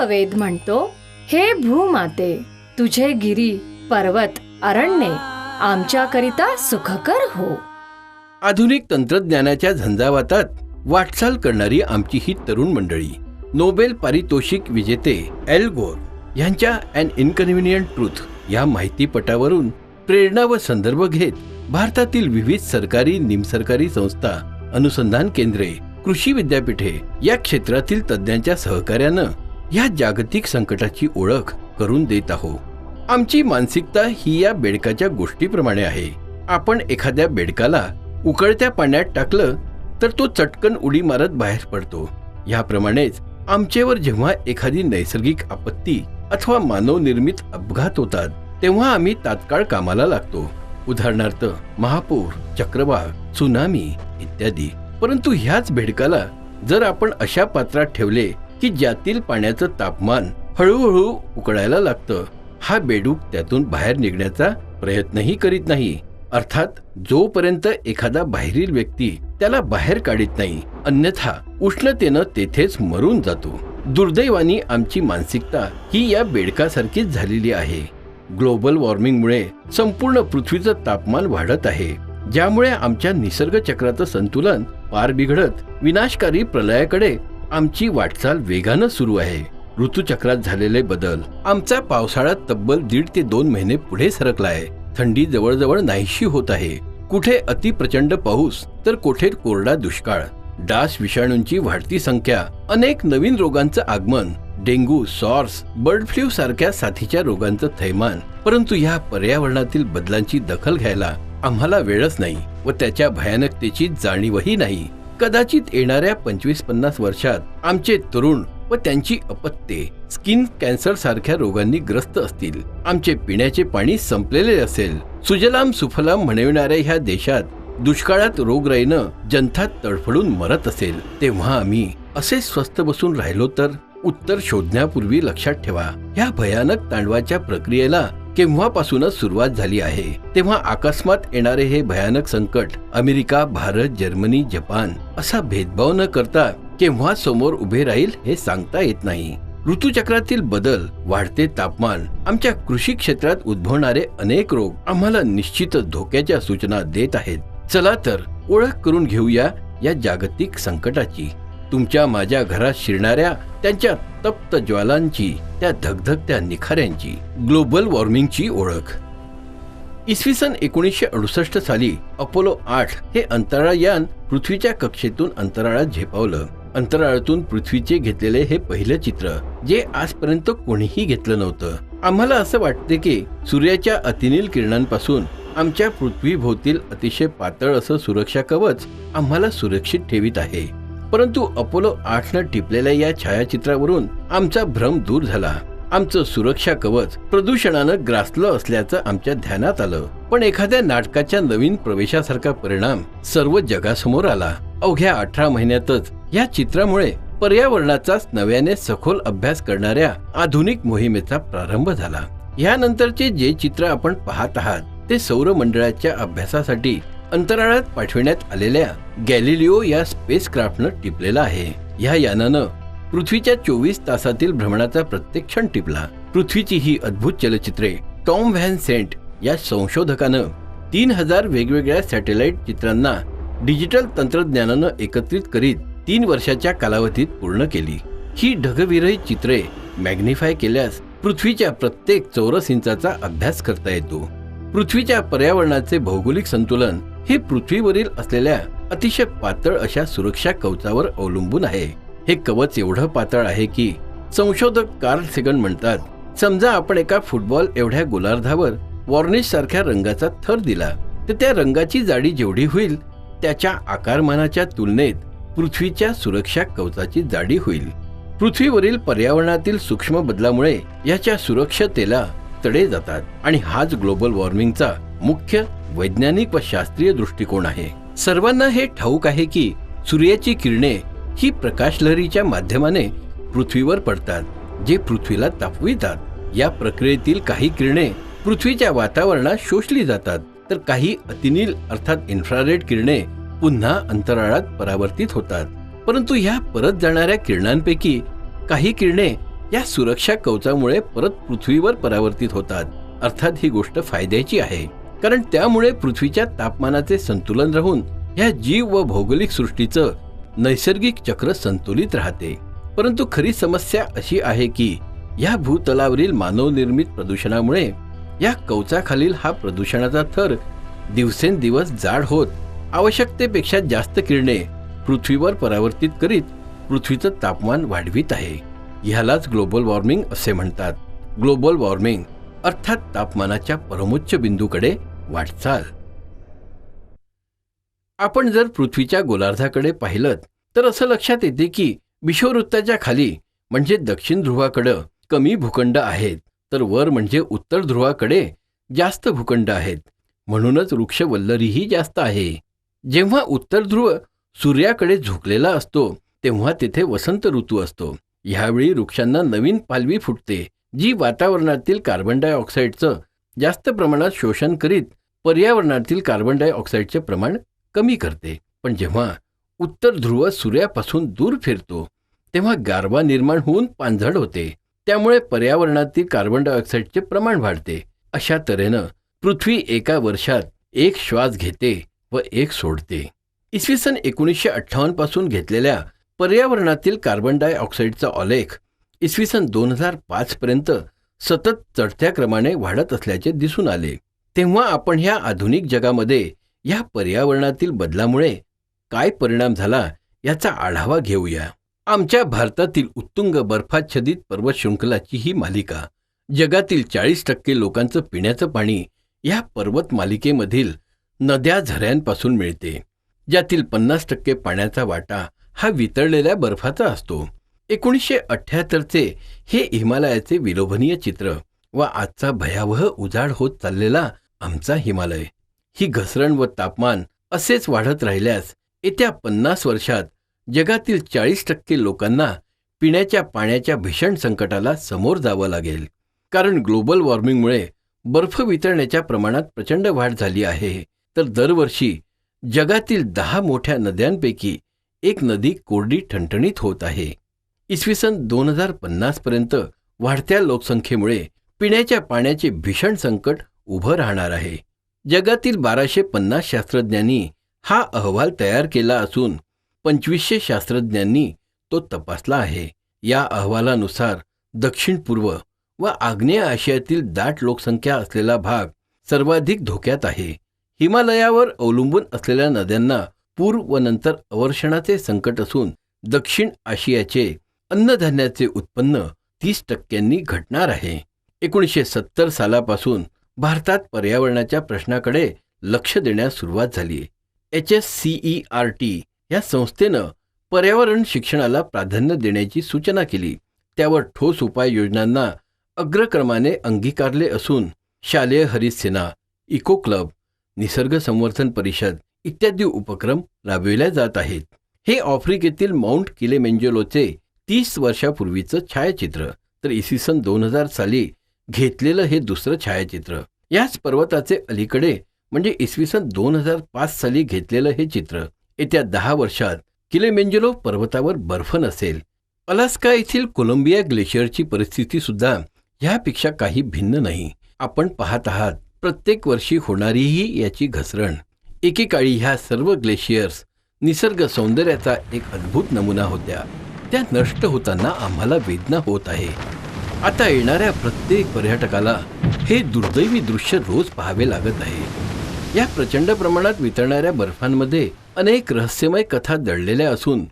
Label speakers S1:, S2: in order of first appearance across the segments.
S1: वेद म्हणतो, हे भूमाते तुझे गिरी पर्वत अरण्ये आमच्याकरिता सुखकर हो.
S2: आधुनिक तंत्रज्ञानाच्या झंझावातात वाटचाल करणारी आमची ही तरुण मंडळी नोबेल पारितोषिक विजेते एल गोर यांच्या अन इनकन्व्हिनियंट ट्रूथ या माहितीपटावरून प्रेरणा व संदर्भ घेत भारतातील विविध सरकारी निमसरकारी संस्था, अनुसंधान केंद्रे, कृषी विद्यापीठे या क्षेत्रातील तज्ञांच्या सहकार्यानं या जागतिक संकटाची ओळख करून देत आहोत. आमची मानसिकता ही या बेडकाच्या गोष्टीप्रमाणे आहे. आपण एखाद्या बेडकाला उकळत्या पाण्यात टाकलं तर तो चटकन उडी मारत बाहेर पडतो. याप्रमाणेच आमचेवर जेव्हा एखादी नैसर्गिक आपत्ती अथवा मानवनिर्मित अपघात होतात तेव्हा आम्ही तात्काळ कामाला लागतो. उदाहरणार्थ महापूर, चक्रवात, त्सुनामी इत्यादी. परंतु ह्याच बेडकाला जर आपण अशा पात्रात ठेवले की ज्यातील पाण्याचं तापमान हळूहळू उकळायला लागतं, हा बेडूक त्यातून बाहेर निघण्याचा प्रयत्नही करीत नाही. अर्थात जोपर्यंत एखादा बाहेरील व्यक्ती त्याला बाहेर काढत नाही, अन्यथा उष्णतेनं तेथेच मरून जातो. दुर्दैवाने आमची मानसिकता ही या बेडकासारखीच झालेली आहे. ग्लोबल वॉर्मिंगमुळे संपूर्ण पृथ्वीचं तापमान वाढत आहे, ज्यामुळे आमच्या निसर्ग चक्राचं संतुलन पार बिघडत विनाशकारी प्रलयाकडे आमची वाटचाल वेगानं सुरू आहे. ऋतुचक्रात झालेले बदल, आमचा पावसाळा तब्बल 1.5 ते 2 महिने पुढे सरकलाय. थंडी जवळजवळ नाहीशी होत आहे. कुठे अतिप्रचंड पाऊस तर कुठे कोरडा दुष्काळ. डास विषाणूंची वाढती संख्या, अनेक नवीन रोगांचं आगमन, डेंग्यू, सॉर्स, बर्ड फ्लू सारख्या साथीच्या रोगांचं थैमान. परंतु या पर्यावरणातील बदलांची दखल घ्यायला आम्हाला वेळच नाही व त्याच्या भयानकतेची जाणीवही नाही. कदाचित येणाऱ्या 25-50 वर्षात आमचे तरुण व त्यांची अपत्ये स्किन कॅन्सर सारख्या रोगांनी ग्रस्त असतील. आमचे पिण्याचे पाणी संपलेले असेल. सुजलाम सुफलाम म्हणविणाऱ्या ह्या देशात दुष्काळात रोगराईनं जनता तडफडून मरत असेल, तेव्हा आम्ही असे स्वस्थ बसून राहिलो तर? उत्तर शोधण्यापूर्वी लक्षात ठेवा, या भयानक तांडवाच्या प्रक्रियेला केव्हापासूनच सुरुवात झाली आहे. तेव्हा अकस्मात येणारे हे भयानक संकट अमेरिका, भारत, जर्मनी, जपान असा भेदभाव न करता केव्हा समोर उभे राहील हे सांगता येत नाही. ऋतुचक्रातील बदल, वाढते तापमान, आमच्या कृषी क्षेत्रात उद्भवणारे अनेक रोग आम्हाला निश्चितच धोक्याच्या सूचना देत आहेत. चला तर ओळख करून घेऊया या जागतिक संकटाची. तुमच्या माझ्या घरात शिरणाऱ्या त्यांच्या तप्त ज्वालांची, त्या धगधगत्या निखाऱ्यांची, ग्लोबल वॉर्मिंगची ओळख. इसवी सन 1968 साली अपोलो 8 हे अंतराळयान पृथ्वीच्या कक्षेतून अंतराळात झेपावलं. अंतराळातून पृथ्वीचे घेतलेले हे पहिलं चित्र, जे आजपर्यंत कोणीही घेतलं नव्हतं. आम्हाला असं वाटते की सूर्याच्या अतिनील किरणांपासून आमच्या पृथ्वीभोवतील अतिशय पातळ असं सुरक्षा कवच आम्हाला सुरक्षित ठेवीत आहे. परंतु अपोलो 8 न टिपलेल्या या छायाचित्रावरून आमचा भ्रम दूर झाला. आमचं सुरक्षा कवच प्रदूषणानं ग्रासलं असल्याचं आमच्या ध्यानात आलं. पण एखाद्या नाटकाच्या नवीन प्रवेशासारखा परिणाम सर्व जगासमोर आला. अवघ्या 18 महिन्यातच या चित्रामुळे पर्यावरणाचाच नव्याने सखोल अभ्यास करणाऱ्या आधुनिक मोहिमेचा प्रारंभ झाला. यानंतरचे जे चित्र आपण पाहत आहात ते सौरमंडळाच्या अभ्यासासाठी अंतराळात पाठविण्यात आलेल्या गॅलिलिओ या स्पेसक्राफ्टनं टिपलेलं आहे. या यानानं पृथ्वीच्या 24 तासातील भ्रमणाचा प्रत्येक क्षण टिपला. पृथ्वीची ही अद्भुत चलचित्रे टॉम व्हॅन सेंट या संशोधकानं 3000 वेगवेगळ्या सॅटेलाइट चित्रांना डिजिटल तंत्रज्ञानानं एकत्रित करीत 3 वर्षाच्या कालावधीत पूर्ण केली. ही ढगविरहित चित्रे मॅग्निफाय केल्यास पृथ्वीच्या प्रत्येक चौरस इंचाचा अभ्यास करता येतो. पृथ्वीच्या पर्यावरणाचे भौगोलिक संतुलन हे पृथ्वीवरील असलेल्या अतिशय पातळ अशा सुरक्षा कवचावर अवलंबून आहे. हे कवच एवढं पातळ आहे की संशोधक कार्ल सेगन म्हणतात, समजा आपण एका फुटबॉल एवढ्या गोलार्धावर वॉर्निश सारख्या रंगाचा थर दिला तर त्या रंगाची जाडी जेवढी होईल त्याच्या आकारमानाच्या तुलनेत पृथ्वीच्या सुरक्षा कवचाची जाडी होईल. पृथ्वीवरील पर्यावरणातील सूक्ष्म बदलामुळे याच्या सुरक्षतेला तडे जातात आणि हाच ग्लोबल वॉर्मिंगचा मुख्य वैज्ञानिक व शास्त्रीय दृष्टिकोन आहे. सर्वांना हे ठाऊक आहे की सूर्याची किरणे ही प्रकाशलहरीच्या माध्यमाने पृथ्वीवर पडतात, जे पृथ्वीला तापवितात. या प्रक्रियेतील काही किरणे पृथ्वीच्या वातावरणात शोषली जातात तर काही अतिनील अर्थात इन्फ्रारेड किरणे पुन्हा अंतराळात परावर्तित होतात. परंतु ह्या परत जाणाऱ्या किरणांपैकी काही किरणे या सुरक्षा कवचामुळे परत पृथ्वीवर परावर्तित होतात। अर्थात ही गोष्ट फायद्याची आहे, कारण त्यामुळे पृथ्वीच्या तापमानाचे संतुलन राहून या जीव व भौगोलिक सृष्टीचं नैसर्गिक चक्र संतुलित राहते। परंतु खरी समस्या अशी आहे की या भूतलावरील मानवनिर्मित प्रदूषणामुळे या कवचाखालील हा प्रदूषणाचा थर दिवसेंदिवस जाड होत आवश्यकतेपेक्षा जास्त किरणे पृथ्वीवर परावर्तित करीत पृथ्वीचं तापमान वाढवित आहे। ह्यालाच ग्लोबल वॉर्मिंग असे म्हणतात। ग्लोबल वॉर्मिंग अर्थात तापमानाच्या परमोच्च बिंदूकडे वाटचाल। आपण जर पृथ्वीच्या गोलार्धाकडे पाहिलं तर असं लक्षात येते की विषुववृत्ताच्या खाली म्हणजे दक्षिण ध्रुवाकडे कमी भूखंड आहेत, तर वर म्हणजे उत्तर ध्रुवाकडे जास्त भूखंड आहेत। म्हणूनच वृक्षवल्लरीही जास्त आहे। जेव्हा उत्तर ध्रुव सूर्याकडे झुकलेला असतो तेव्हा तिथे वसंत ऋतू असतो। ह्यावेळी वृक्षांना नवीन पालवी फुटते, जी वातावरणातील कार्बन डायऑक्साईडचं जास्त प्रमाणात शोषण करीत पर्यावरणातील कार्बन डायऑक्साईडचे प्रमाण कमी करते। पण जेव्हा उत्तर ध्रुव सूर्यापासून दूर फिरतो तेव्हा गारवा निर्माण होऊन पाणझड होते, त्यामुळे पर्यावरणातील कार्बन डायऑक्साईडचे प्रमाण वाढते। अशा तऱ्हेनं पृथ्वी एका वर्षात एक श्वास घेते व एक सोडते। इसवी सन 1958 पासून घेतलेल्या पर्यावरणातील कार्बन डायऑक्साईडचा आलेख इसवी सन 2005 पर्यंत सतत चढत्या क्रमाने वाढत असल्याचे दिसून आले। तेव्हा आपण ह्या आधुनिक जगामध्ये या पर्यावरणातील बदलामुळे काय परिणाम झाला याचा आढावा घेऊया। आमच्या भारतातील उत्तुंग बर्फाच्छादित पर्वत शृंखलाची ही मालिका जगातील 40% लोकांचं पिण्याचं पाणी या पर्वत मालिकेमधील नद्या झऱ्यांपासून मिळते, ज्यातील 50% पाण्याचा वाटा हा वितळलेल्या बर्फाचा असतो। 1978चे हे हिमालयाचे विलोभनीय चित्र व आजचा भयावह उजाड होत चाललेला आमचा हिमालय। ही घसरण व तापमान असेच वाढत राहिल्यास येत्या 50 वर्षात जगातील 40% लोकांना पिण्याच्या पाण्याच्या भीषण संकटाला समोर जावं लागेल। कारण ग्लोबल वॉर्मिंगमुळे बर्फ वितळण्याच्या प्रमाणात प्रचंड वाढ झाली आहे, तर दरवर्षी जगातील 10 मोठ्या नद्यांपैकी एक नदी कोरडी ठणठणीत होत आहे। इसवी सन 2050 पर्यंत वाढत्या लोकसंख्येमुळे पिण्याच्या पाण्याचे भीषण संकट उभं राहणार आहे। जगातील 1250 शास्त्रज्ञांनी हा अहवाल तयार केला असून 2500 शास्त्रज्ञांनी तो तपासला आहे। या अहवालानुसार दक्षिण पूर्व व आग्नेय आशियातील दाट लोकसंख्या असलेला भाग सर्वाधिक धोक्यात आहे। हिमालयावर अवलंबून असलेल्या नद्यांना पूर व नंतर अवर्षणाचे संकट असून दक्षिण आशियाचे अन्नधान्याचे उत्पन्न 30% घटणार आहे। 1970 सालापासून भारतात पर्यावरणाच्या प्रश्नाकडे लक्ष देण्यास सुरुवात झाली। HSCERT या संस्थेनं पर्यावरण शिक्षणाला प्राधान्य देण्याची सूचना केली। त्यावर ठोस उपाययोजनांना अग्रक्रमाने अंगीकारले असून शालेय हरित सेना, इको क्लब, निसर्ग संवर्धन परिषद इत्यादी उपक्रम राबविले जात आहेत। हे आफ्रिकेतील माउंट किलिमंजारोचे 30 वर्षापूर्वीचं छायाचित्र, तर इसवी सन 2000 साली घेतलेलं हे दुसरं छायाचित्र। याच पर्वताचे अलीकडे म्हणजे इसवी सन 2005 साली घेतलेलं हे चित्र। येत्या 10 वर्षात किलिमंजारो पर्वतावर बर्फ नसेल। अलास्का येथील कोलंबिया ग्लेशियरची परिस्थिती सुद्धा यापेक्षा काही भिन्न नाही। आपण पाहत आहात प्रत्येक वर्षी होणारीही याची घसरण। एकेकाळी ह्या सर्व ग्लेशियर्स निसर्ग सौंदर्याचा एक अद्भुत नमुना होत्या, त्या नष्ट होताना आम्हाला वेदना होत आहे। आता येणाऱ्या प्रत्येक पर्यटकाला हे दुर्दैवी दृश्य रोज पाहावे लागत आहे। या प्रचंड प्रमाणात वितळणाऱ्या बर्फांमध्ये अनेक रहस्यमय कथा दडलेल्या असून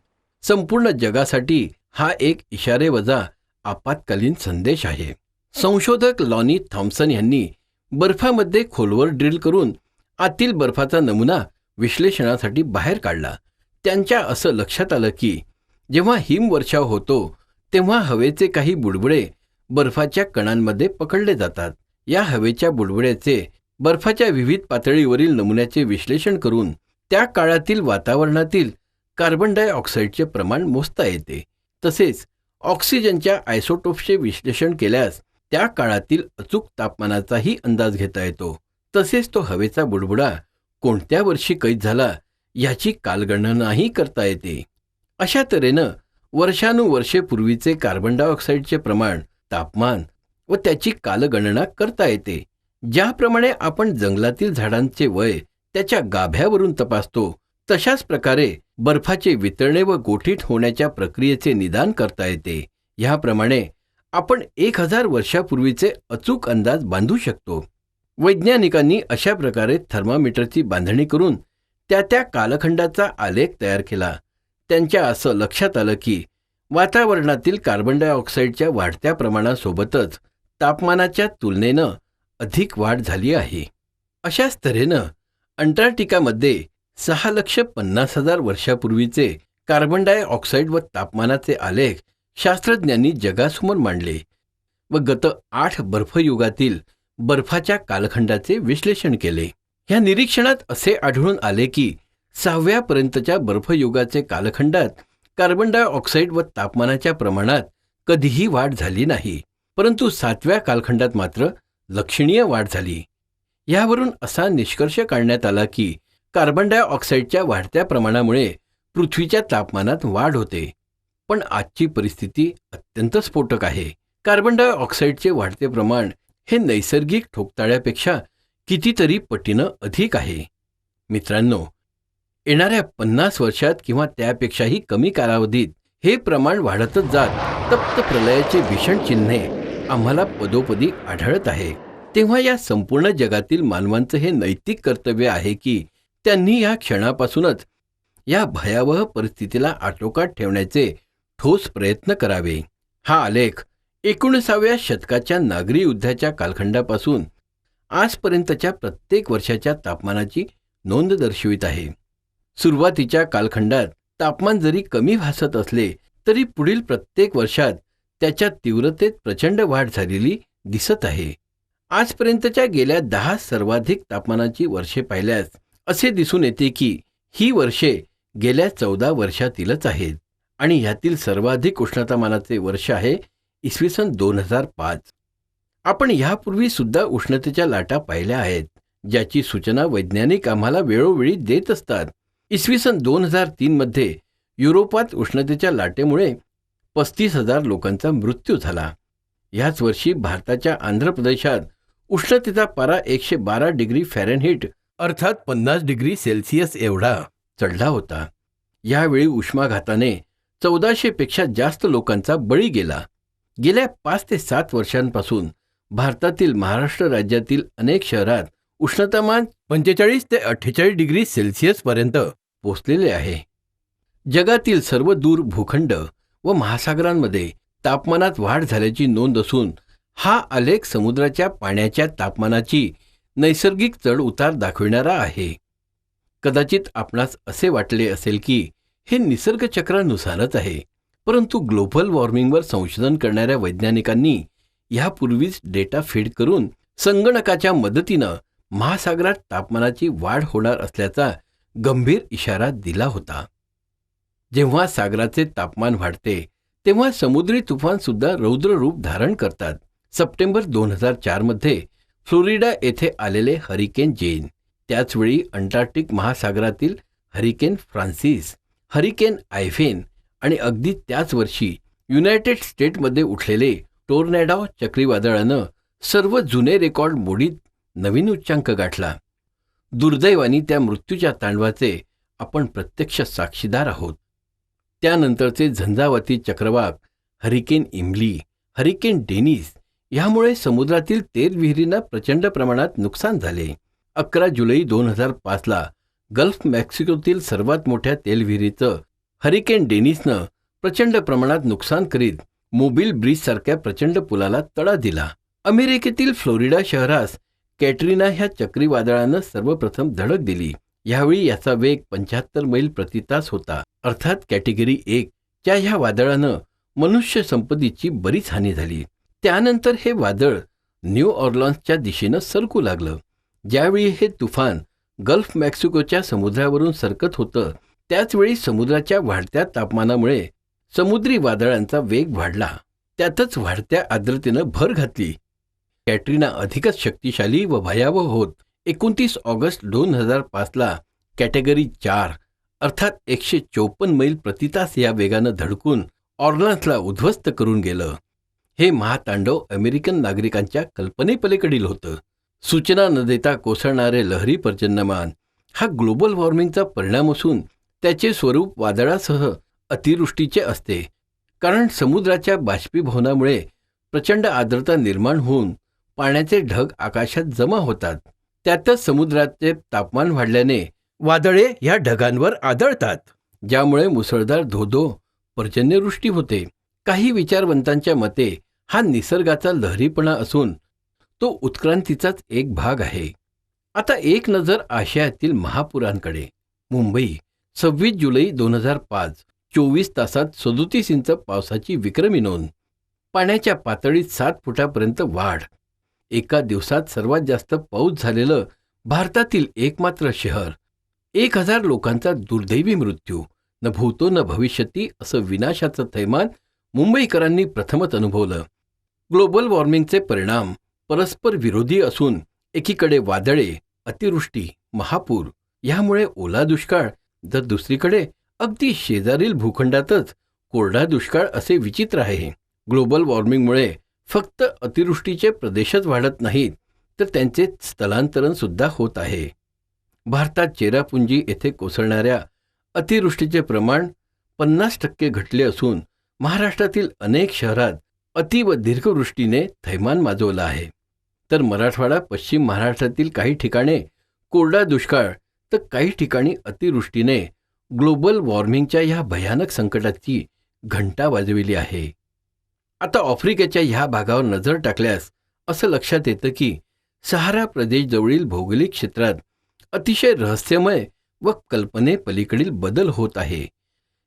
S2: संपूर्ण जगासाठी हा एक इशारेवजा आपत्कालीन संदेश आहे। संशोधक लॉनी थॉम्सन यांनी बर्फामध्ये खोलवर ड्रिल करून आतील बर्फाचा नमुना विश्लेषणासाठी बाहेर काढला। त्यांच्या असं लक्षात आलं की जेव्हा हिमवर्षाव होतो तेव्हा हवेचे काही बुडबुडे बर्फाच्या कणांमध्ये पकडले जातात। या हवेच्या बुडबुड्याचे बर्फाच्या विविध पातळीवरील नमुन्याचे विश्लेषण करून त्या काळातील वातावरणातील कार्बन डायऑक्साईडचे प्रमाण मोजता येते। तसेच ऑक्सिजनच्या आयसोटोप्सचे विश्लेषण केल्यास त्या काळातील अचूक तापमानाचाही अंदाज घेता येतो। तसेच तो हवेचा बुडबुडा कोणत्या वर्षी कैद झाला याची कालगणनाही करता येते। अशा तऱ्हेनं वर्षानुवर्षे पूर्वीचे कार्बन डायऑक्साईडचे प्रमाण, तापमान व त्याची कालगणना करता येते. ज्याप्रमाणे आपण जंगलातील झाडांचे वय त्याच्या गाभ्यावरून तपासतो, तशाच प्रकारे बर्फाचे वितळणे व गोठीत होण्याच्या प्रक्रियेचे निदान करता येते. ह्याप्रमाणे आपण 1000 वर्षापूर्वीचे अचूक अंदाज बांधू शकतो. वैज्ञानिकांनी अशा प्रकारे थर्मामीटरची बांधणी करून त्या कालखंडाचा आलेख तयार केला. त्यांच्या असं लक्षात आलं की वातावरणातील कार्बन डायऑक्साईडच्या वाढत्या प्रमाणासोबतच तापमानाच्या तुलनेनं अधिक वाढ झाली आहे. अशाच तऱ्हेनं अंटार्क्टिकामध्ये 6,50,000 वर्षापूर्वीचे कार्बन डायऑक्साईड व तापमानाचे आलेख शास्त्रज्ञांनी जगासमोर मांडले व गत 8 बर्फयुगातील बर्फाच्या कालखंडाचे विश्लेषण केले. ह्या निरीक्षणात असे आढळून आले की 6व्या पर्यंतच्या बर्फयुगाचे कालखंडात कार्बन डायऑक्साईड व तापमानाच्या प्रमाणात कधीही वाढ झाली नाही, परंतु 7व्या कालखंडात मात्र लक्षणीय वाढ झाली. यावरून असा निष्कर्ष काढण्यात आला की कार्बन डायऑक्साईडच्या वाढत्या प्रमाणामुळे पृथ्वीच्या तापमानात वाढ होते. पण आजची परिस्थिती अत्यंत स्फोटक आहे. कार्बन डायऑक्साईडचे वाढते प्रमाण हे नैसर्गिक ठोकताळ्यापेक्षा कितीतरी पटीनं अधिक आहे. मित्रांनो, येणाऱ्या 50 वर्षात किंवा त्यापेक्षाही कमी कालावधीत हे प्रमाण वाढतच जात तप्त प्रलयाचे भीषण चिन्हे आम्हाला पदोपदी आढळत आहे. तेव्हा या संपूर्ण जगातील मानवांचं हे नैतिक कर्तव्य आहे की त्यांनी या क्षणापासूनच या भयावह परिस्थितीला आटोक्यात ठेवण्याचे ठोस प्रयत्न करावे. हा आलेख 19व्या शतकाच्या नागरी युद्धाच्या कालखंडापासून आजपर्यंतच्या प्रत्येक वर्षाच्या तापमानाची नोंद दर्शवित आहे. सुरुवातीच्या कालखंडात तापमान जरी कमी भासत असले तरी पुढील प्रत्येक वर्षात त्याच्या तीव्रतेत प्रचंड वाढ झालेली दिसत आहे. आजपर्यंतच्या गेल्या 10 सर्वाधिक तापमानाची वर्षे पाहिल्यास असे दिसून येते की ही वर्षे गेल्या 14 वर्षातीलच आहेत आणि ह्यातील सर्वाधिक उष्णतामानाचे वर्ष आहे इसवी 2005. आपण यापूर्वी सुद्धा उष्णतेच्या लाटा पाहिल्या आहेत, ज्याची सूचना वैज्ञानिक आम्हाला वेळोवेळी देत असतात. इसवी 2003 मध्ये युरोपात उष्णतेच्या लाटेमुळे 35,000 लोकांचा मृत्यू झाला. याच वर्षी भारताच्या आंध्र प्रदेशात उष्णतेचा पारा 112 डिग्री फॅरेनहीट अर्थात 50 डिग्री सेल्सिअस एवढा चढला होता. यावेळी उष्माघाताने 1400 पेक्षा जास्त लोकांचा बळी गेला. गेल्या 5 ते 7 वर्षांपासून भारतातील महाराष्ट्र राज्यातील अनेक शहरात उष्णतामान 45 ते 48 डिग्री सेल्सिअस पर्यंत पोहोचलेले आहे. जगातील सर्व दूर भूखंड व महासागरांमध्ये तापमानात वाढ झाल्याची नोंद असून हा आलेख समुद्राच्या पाण्याच्या तापमानाची नैसर्गिक चढ उतार दाखविणारा आहे. कदाचित आपणास असे वाटले असेल की हे निसर्गचक्रानुसारच आहे, परंतु ग्लोबल वॉर्मिंगवर संशोधन करणाऱ्या वैज्ञानिकांनी यापूर्वीच डेटा फीड करून संगणकाच्या मदतीनं महासागरात तापमानाची वाढ होणार असल्याचा गंभीर इशारा दिला होता. जेव्हा सागराचे तापमान वाढते तेव्हा समुद्री तुफान सुद्धा रौद्र रूप धारण करतात. सप्टेंबर 2004 मध्ये फ्लोरिडा येथे आलेले हरिकेन जेन, त्याचवेळी अंटार्क्टिक महासागरातील हरिकेन फ्रान्सिस, हरिकेन आयफेन आणि अगदी त्याच वर्षी युनायटेड स्टेट्समध्ये उठलेले टोर्नेडो चक्रीवादळानं सर्व जुने रेकॉर्ड मोडीत नवीन उच्चांक गाठला. दुर्दैवाने त्या मृत्यूच्या तांडवाचे आपण प्रत्यक्ष साक्षीदार आहोत. त्यानंतरचे झंझावाती चक्रवाक हरिकेन इमली, हरिकेन डेनिस यामुळे समुद्रातील तेलविहिरींना प्रचंड प्रमाणात नुकसान झाले. 11 जुलै 2005ला गल्फ मेक्सिकोतील सर्वात मोठ्या तेलविहिरीचं हरिकेन डेनिसनं प्रचंड प्रमाणात नुकसान करीत मोबिल ब्रिजसारख्या प्रचंड पुलाला तडा दिला. अमेरिकेतील फ्लोरिडा शहरास कॅटरीना ह्या चक्रीवादळानं सर्वप्रथम धडक दिली. यावेळी याचा वेग 75 मैल प्रति तास होता. अर्थात कॅटेगरी 1 च्या ह्या वादळानं मनुष्य संपत्तीची बरीच हानी झाली. त्यानंतर हे वादळ न्यू ऑर्लन्सच्या दिशेनं सरकू लागलं. ज्यावेळी हे तुफान गल्फ मेक्सिकोच्या समुद्रावरून सरकत होतं त्याचवेळी समुद्राच्या वाढत्या तापमानामुळे समुद्री वादळांचा वेग वाढला. त्यातच वाढत्या आर्द्रतेनं भर घातली. कॅटरीना अधिकच शक्तिशाली व भयावह होत 29 ऑगस्ट 2005ला कॅटेगरी 4 अर्थात 154 मैल प्रति तास या वेगानं धडकून ऑर्लन्सला उद्ध्वस्त करून गेलं. हे महातांडव अमेरिकन नागरिकांच्या कल्पनेपलीकडील होतं. सूचना न देता कोसळणारे लहरी पर्जन्यमान हा ग्लोबल वॉर्मिंगचा परिणाम असून त्याचे स्वरूप वादळासह अतिवृष्टीचे असते. कारण समुद्राच्या बाष्पीभवनामुळे प्रचंड आर्द्रता निर्माण होऊन पाण्याचे ढग आकाशात जमा होतात. त्यातच समुद्राचे तापमान वाढल्याने वादळे या ढगांवर आदळतात, ज्यामुळे मुसळधार धोधो पर्जन्यवृष्टी होते. काही विचारवंतांच्या मते हा निसर्गाचा लहरीपणा असून तो उत्क्रांतीचाच एक भाग आहे. आता एक नजर आशियातील महापुरांकडे. मुंबई 26 जुलै 2005. 24 तासात 37 इंच पावसाची विक्रमी नोंद. पाण्याच्या पातळीत 7 फुटापर्यंत वाढ. एका दिवसात सर्वात जास्त पाऊस झालेलं भारतातील एकमात्र शहर. 1000 लोकांचा दुर्दैवी मृत्यू. न भूतो न भविष्यती असं विनाशाचं थैमान मुंबईकरांनी प्रथमच अनुभवलं. ग्लोबल वॉर्मिंगचे परिणाम परस्पर विरोधी असून एकीकडे वादळे, अतिवृष्टी, महापूर यामुळे ओला दुष्काळ, तर दुसरीकडे अगदी शेजारील भूखंडातच कोरडा दुष्काळ असे विचित्र आहे. ग्लोबल वॉर्मिंगमुळे फक्त अतिवृष्टीचे प्रदेशच वाढत नाहीत, तर त्यांचे स्थलांतरण सुद्धा होत आहे. भारतात चेरापुंजी येथे कोसळणाऱ्या अतिवृष्टीचे प्रमाण 50% घटले असून महाराष्ट्रातील अनेक शहरात अति व दीर्घवृष्टीने थैमान माजवलं आहे. तर मराठवाडा, पश्चिम महाराष्ट्रातील काही ठिकाणी कोरडा दुष्काळ, तर काही ठिकाणी अतिवृष्टीने ग्लोबल वॉर्मिंगच्या ह्या भयानक संकटाची घंटा वाजविली आहे. आता आफ्रिकेच्या ह्या भागावर नजर टाकल्यास असं लक्षात येतं की सहारा प्रदेशजवळील भौगोलिक क्षेत्रात अतिशय रहस्यमय व कल्पनेपलीकडील बदल होत आहे.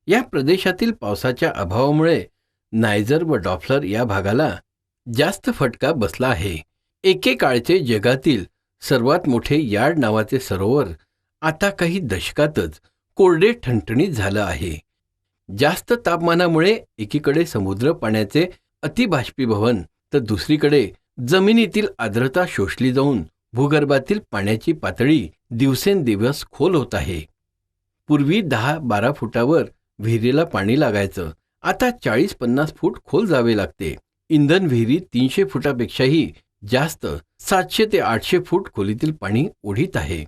S2: या प्रदेशातील पावसाच्या अभावामुळे नायजर व डॉप्लर या भागाला जास्त फटका बसला आहे. एकेकाळचे जगातील सर्वात मोठे यार्ड नावाचे सरोवर आता काही दशकातच कोरडे ठणठणीत झालं आहे. जास्त तापमानामुळे एकीकडे समुद्र पाण्याचे अतिबाष्पीभवन, तर दुसरीकडे जमिनीतील आर्द्रता शोषली जाऊन भूगर्भातील पाण्याची पातळी दिवसेंदिवस खोल होत आहे. पूर्वी 10-12 फुटावर विहिरीला पाणी लागायचं, आता 40-50 फूट खोल जावे लागते. इंधन विहिरी 300 फुटापेक्षाही जास्त 700 ते 800 फूट खोलीतील पाणी ओढीत आहे.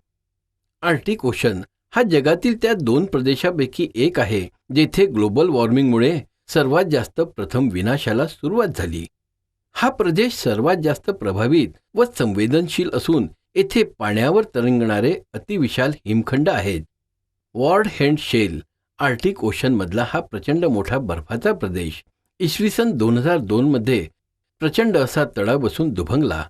S2: आर्क्टिक ओशन हा जगातील त्या 2 प्रदेशापैकी एक आहे जेथे ग्लोबल वॉर्मिंगमुळे सर्वात जास्त प्रथम विनाशाला सुरुवात झाली. हा प्रदेश सर्वात जास्त प्रभावित व संवेदनशील असून येथे पाण्यावर तरंगणारे अतिविशाल हिमखंड आहेत. वॉर्ड हेंड शेल आर्क्टिक ओशनमधला हा प्रचंड मोठा बर्फाचा प्रदेश इसवी सन 2002 मध्ये प्रचंड असा तडा बसून दुभंगला.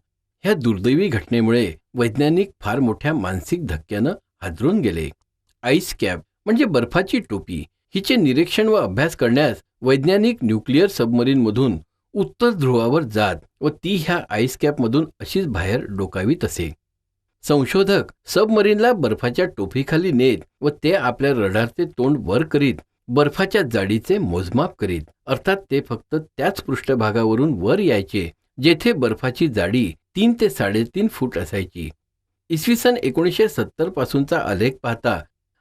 S2: ह्या दुर्दैवी घटनेमुळे वैज्ञानिक फार मोठ्या मानसिक धक्क्यानं हादरून गेले. आईस कॅप म्हणजे बर्फाची टोपी, हिचे निरीक्षण व अभ्यास करण्यास वैज्ञानिक न्यूक्लिअर सबमरीनमधून उत्तर ध्रुवावर जात व ती ह्या आईस कॅपमधून अशीच बाहेर डोकावीत असे. संशोधक सबमरीनला बर्फाच्या टोपीखाली नेत व ते आपल्या रडारचे तोंड वर करीत बर्फाच्या जाडीचे मोजमाप करीत. अर्थात ते फक्त त्याच पृष्ठभागावरून वर यायचे जेथे बर्फाची जाडी 3 ते 3.5 फूट असायची. इसवी सन 1970 पासूनचा आलेख पाहता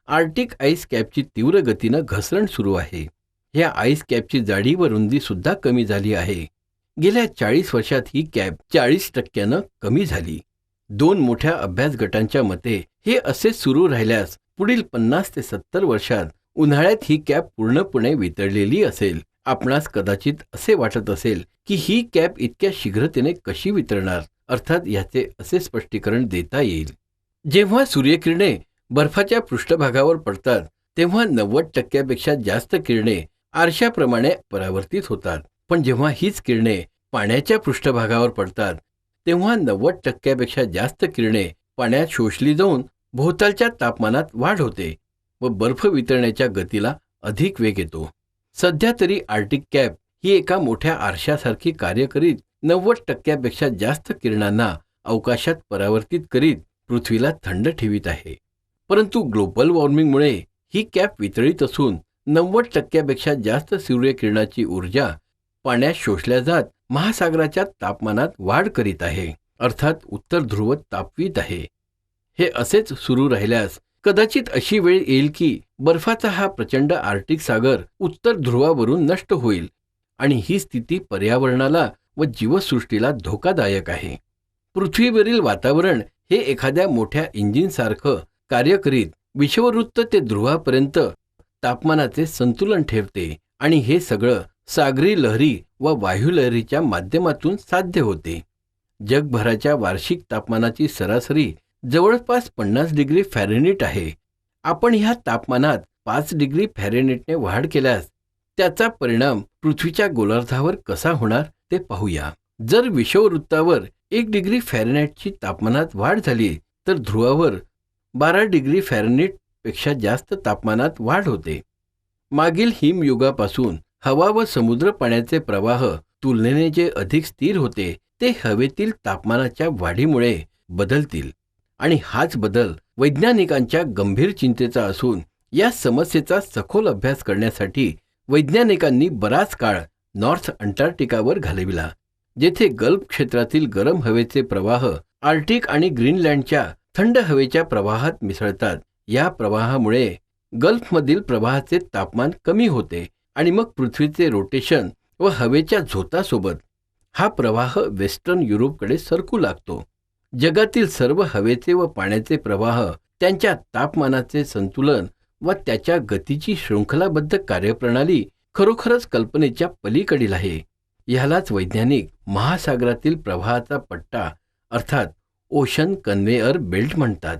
S2: आर्क्टिक आईस कॅपची तीव्र गतीनं घसरण सुरू आहे. ह्या आईस कॅपची जाडी व रुंदी सुद्धा कमी झाली आहे. गेल्या 40 वर्षात ही कॅप 40% कमी झाली. 2 मोठ्या अभ्यास गटांच्या मते हे असे सुरू राहिल्यास पुढील 50 ते 70 वर्षात उन्हाळ्यात ही कॅप पूर्णपणे वितळलेली असेल. आपणास कदाचित असे वाटत असेल की ही कॅप इतक्या शीघ्रतेने कशी वितळणार. अर्थात याचे असे स्पष्टीकरण देता येईल. जेव्हा सूर्यकिरणे बर्फाच्या पृष्ठभागावर पडतात तेव्हा 90% जास्त किरणे आरशाप्रमाणे परावर्तित होतात. पण जेव्हा हीच किरणे पाण्याच्या पृष्ठभागावर पडतात तेव्हा 90% जास्त किरणे पाण्यात शोषली जाऊन भोवतालच्या तापमानात वाढ होते व बर्फ वितळण्याच्या गतीला अधिक वेग येतो. सध्या तरी आर्क्टिक कॅप ही एका मोठ्या आरशासारखी कार्य करीत 90% जास्त किरणांना अवकाशात परावर्तित करीत पृथ्वीला थंड ठेवीत आहे. परंतु ग्लोबल वॉर्मिंगमुळे ही कॅप वितळीत असून 90% जास्त सूर्यकिरणाची ऊर्जा पाण्यात शोषल्या जात महासागराच्या तापमानात वाढ करीत आहे. अर्थात उत्तर ध्रुव तापवीत आहे. हे असेच सुरू राहिल्यास कदाचित अशी वेळ येईल की बर्फाचा हा प्रचंड आर्क्टिक सागर उत्तर ध्रुवावरून नष्ट होईल आणि ही स्थिती पर्यावरणाला व जीवसृष्टीला धोकादायक आहे. पृथ्वीवरील वातावरण हे एखाद्या मोठ्या इंजिनसारखं कार्य करीत विषुववृत्त ते ध्रुवापर्यंत तापमानाचे संतुलन ठेवते आणि हे सगळं सागरी लहरी व वायुलहरीच्या माध्यमातून साध्य होते. जगभराच्या वार्षिक तापमानाची सरासरी जवळपास 50 डिग्री फॅरेनहीट आहे. आपण ह्या तापमानात 5 डिग्री फॅरेनहीटने वाढ केल्यास त्याचा परिणाम पृथ्वीच्या गोलार्धावर कसा होणार ते पाहूया. जर विषुववृत्तावर 1 डिग्री फॅरेनहीटची तापमानात वाढ झाली तर ध्रुवावर 12 डिग्री फॅरेनहीट पेक्षा जास्त तापमानात वाढ होते. मागील हिमयुगापासून हवा व समुद्र पाण्याचे प्रवाह तुलनेने जे अधिक स्थिर होते ते हवेतील तापमानाच्या वाढीमुळे बदलतील आणि हाच बदल वैज्ञानिकांच्या गंभीर चिंतेचा असून या समस्येचा सखोल अभ्यास करण्यासाठी वैज्ञानिकांनी बराच काळ नॉर्थ अंटार्क्टिकावर घालविला, जेथे गल्फ क्षेत्रातील गरम हवेचे प्रवाह आर्क्टिक आणि ग्रीनलँडच्या थंड हवेच्या प्रवाहात मिसळतात. या प्रवाहामुळे गल्फमधील प्रवाहाचे तापमान कमी होते आणि मग पृथ्वीचे रोटेशन व हवेच्या झोतासोबत हा प्रवाह वेस्टर्न युरोपकडे सरकू लागतो. जगातील सर्व हवेचे व पाण्याचे प्रवाह त्यांच्या तापमानाचे संतुलन व त्याच्या गतीची शृंखलाबद्ध कार्यप्रणाली खरोखरच कल्पनेच्या पलीकडील आहे. ह्यालाच वैज्ञानिक महासागरातील प्रवाहाचा पट्टा अर्थात ओशन कन्व्हेयर बेल्ट म्हणतात.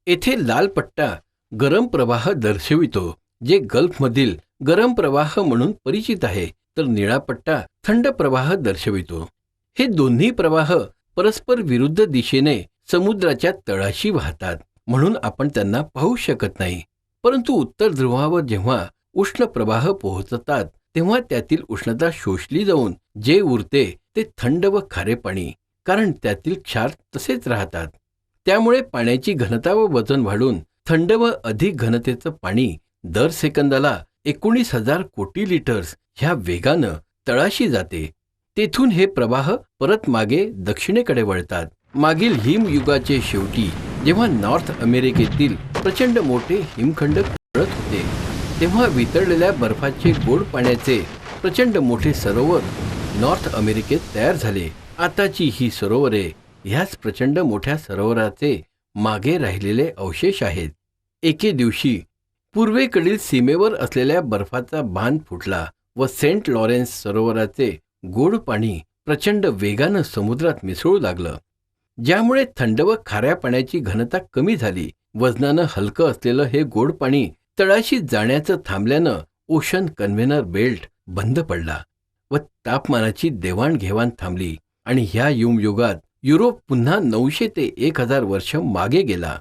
S2: येथे लाल पट्टा गरम प्रवाह दर्शवितो, जे गल्फमधील गरम प्रवाह म्हणून परिचित आहे, तर निळा पट्टा थंड प्रवाह दर्शवितो. हे दोन्ही प्रवाह परस्पर विरुद्ध दिशेने समुद्राच्या तळाशी वाहतात, म्हणून आपण त्यांना पाहू शकत नाही. परंतु उत्तर ध्रुवावर जेव्हा उष्ण प्रवाह पोहोचतात तेव्हा त्यातील उष्णता शोषली जाऊन जे उरते ते थंड व खारे पाणी, कारण त्यातील क्षार तसेच राहतात. त्यामुळे पाण्याची घनता व वजन वाढून थंड व अधिक घनतेचं पाणी दर सेकंदाला 19,000 कोटी लिटर्स ह्या वेगानं तळाशी जाते. तेथून हे प्रवाह परत मागे दक्षिणेकडे वळतात. मागील हिमयुगाचे शेवटी जेव्हा नॉर्थ अमेरिकेतील प्रचंड मोठे हिमखंड तळत होते तेव्हा वितळलेल्या बर्फाचे गोड पाण्याचे प्रचंड मोठे सरोवर नॉर्थ अमेरिकेत तयार झाले. आताची ही सरोवरे ह्याच प्रचंड मोठ्या सरोवराचे मागे राहिलेले अवशेष आहेत. एके दिवशी पूर्वेकडील सीमेवर असलेल्या बर्फाचा बांध फुटला व सेंट लॉरेन्स सरोवराचे गोड पाणी प्रचंड वेगानं समुद्रात मिसळू लागलं, ज्यामुळे थंड व खाऱ्या पाण्याची घनता कमी झाली. वजनानं हलकं असलेलं हे गोड पाणी तळाशी जाण्याचं थांबल्यानं ओशन कन्व्हेयर बेल्ट बंद पडला व तापमानाची देवाणघेवाण थांबली आणि ह्या हिमयुगात युरोप पुन्हा 900 ते 1000 वर्ष मागे गेला.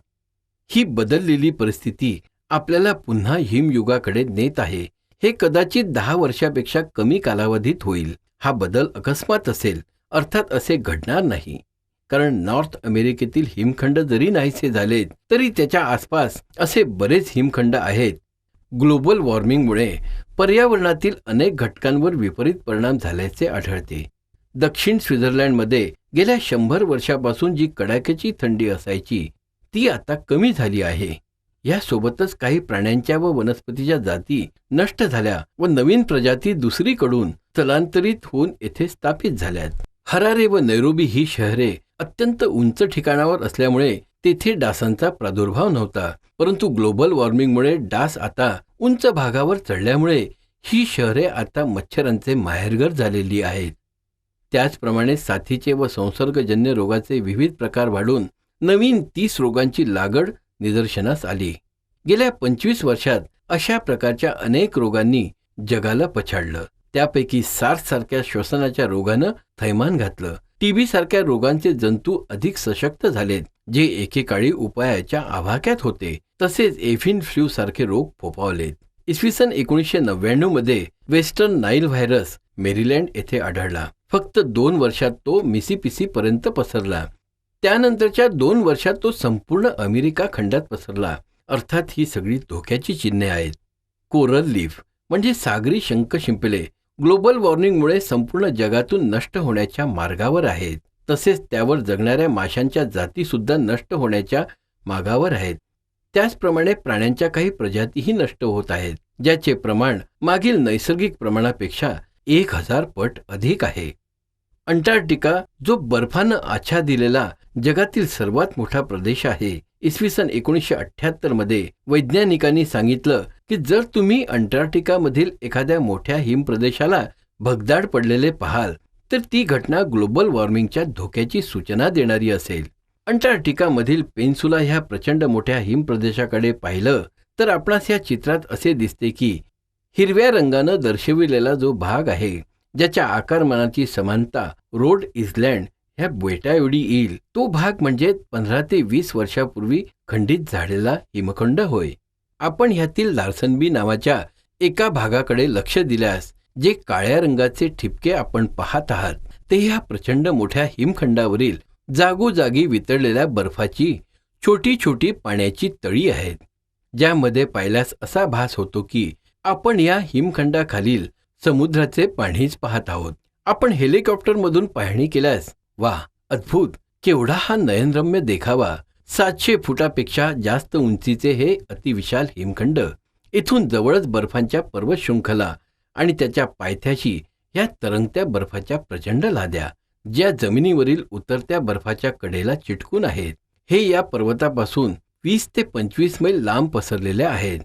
S2: ही बदललेली परिस्थिती आपल्याला पुन्हा हिमयुगाकडे नेत आहे. हे कदाचित 10 वर्षापेक्षा कमी कालावधीत होईल. हा बदल अकस्मात असेल, अर्थात असे घडणार नाही, कारण नॉर्थ अमेरिकेतील हिमखंड जरी नाहीसे झालेत तरी त्याच्या आसपास असे बरेच हिमखंड आहेत. ग्लोबल वॉर्मिंगमुळे पर्यावरणातील अनेक घटकांवर विपरीत परिणाम झाल्याचे आढळते. दक्षिण स्वित्झर्लंडमध्ये गेल्या 100 वर्षापासून जी कडाक्याची थंडी असायची ती आता कमी झाली आहे. यासोबतच काही प्राण्यांच्या व वनस्पतीच्या जाती नष्ट झाल्या व नवीन प्रजाती दुसरीकडून स्थलांतरित होऊन येथे स्थापित झाल्यात. हरारे व नैरोबी ही शहरे अत्यंत उंच ठिकाणावर असल्यामुळे तेथे डासांचा प्रादुर्भाव नव्हता, परंतु ग्लोबल वॉर्मिंगमुळे डास आता उंच भागावर चढल्यामुळे ही शहरे आता मच्छरांचे माहेरघर झालेली आहेत. त्याचप्रमाणे साथीचे व संसर्गजन्य रोगाचे विविध प्रकार वाढून नवीन 30 रोगांची लागड निदर्शनास आली. गेल्या 25 वर्षात अशा प्रकारच्या अनेक रोगांनी जगाला पछाडलं. त्यापैकी सार्स सारख्या श्वसनाच्या रोगानं थैमान घातलं. टीबी सारख्या रोगांचे जंतू अधिक सशक्त झालेत, जे एकेकाळी उपायाच्या आवाक्यात होते. तसेच एव्हियन फ्लू सारखे रोग फोफावलेत. इसवी सन 1999 मध्ये वेस्टर्न नाईल व्हायरस मेरीलँड येथे आढळला. फक्त 2 वर्षात तो मिसिसिपी पर्यंत पसरला. त्यानंतरच्या 2 वर्षात तो संपूर्ण अमेरिका खंडात पसरला. अर्थात ही सगळी धोक्याची चिन्हे आहेत. कोरल लीफ म्हणजे सागरी शंख शिंपले ग्लोबल वॉर्मिंगमुळे संपूर्ण जगातून नष्ट होण्याच्या मार्गावर आहेत. तसेच त्यावर जगणाऱ्या माशांच्या जाती सुद्धा नष्ट होण्याच्या मार्गावर आहेत. त्याचप्रमाणे प्राण्यांच्या काही प्रजातीही नष्ट होत आहेत, ज्याचे प्रमाण मागील नैसर्गिक प्रमाणापेक्षा 1000 पट अधिक आहे. अंटार्क्टिका, जो बर्फानं आच्छादिलेला जगातील सर्वात मोठा प्रदेश आहे, इसवी सन 1978 मध्ये वैज्ञानिकांनी सांगितलं की जर तुम्ही अंटार्क्टिकामधील एखाद्या मोठ्या हिमप्रदेशाला भगदाड पडलेले पाहाल तर ती घटना ग्लोबल वॉर्मिंगच्या धोक्याची सूचना देणारी असेल. अंटार्क्टिकामधील पेन्सुला ह्या प्रचंड मोठ्या हिमप्रदेशाकडे पाहिलं तर आपणास या चित्रात असे दिसते की हिरव्या रंगानं दर्शविलेला जो भाग आहे, ज्याच्या आकारमानाची समानता रोड आयलँड ह्या बेटाएवढी येईल, तो भाग म्हणजे 15 ते 20 वर्षापूर्वी खंडित झालेला हिमखंड होय. आपण ह्यातील लार्सन नावाच्या एका भागाकडे लक्ष दिल्यास जे काळ्या रंगाचे ठिपके आपण पाहत आहात ते ह्या प्रचंड मोठ्या हिमखंडावरील जागोजागी वितळलेल्या बर्फाची छोटी छोटी पाण्याची तळी आहेत, ज्यामध्ये पाहिल्यास असा भास होतो की आपण या हिमखंडाखालील समुद्राचे पाणीच पाहत आहोत. आपण हेलिकॉप्टरमधून पाहणी केल्यास वा अद्भुत, केवढा हा नयनरम्य देखावा. 700 फुटापेक्षा जास्त उंचीचे हे अतिविशाल हिमखंड, इथून जवळच बर्फांच्या पर्वत शृंखला आणि त्याच्या पायथ्याशी या तरंगत्या बर्फाच्या प्रचंड लाद्या, ज्या जमिनीवरील उतरत्या बर्फाच्या कडेला चिटकून आहेत, हे या पर्वतापासून 20 ते 25 मैल लांब पसरलेल्या आहेत,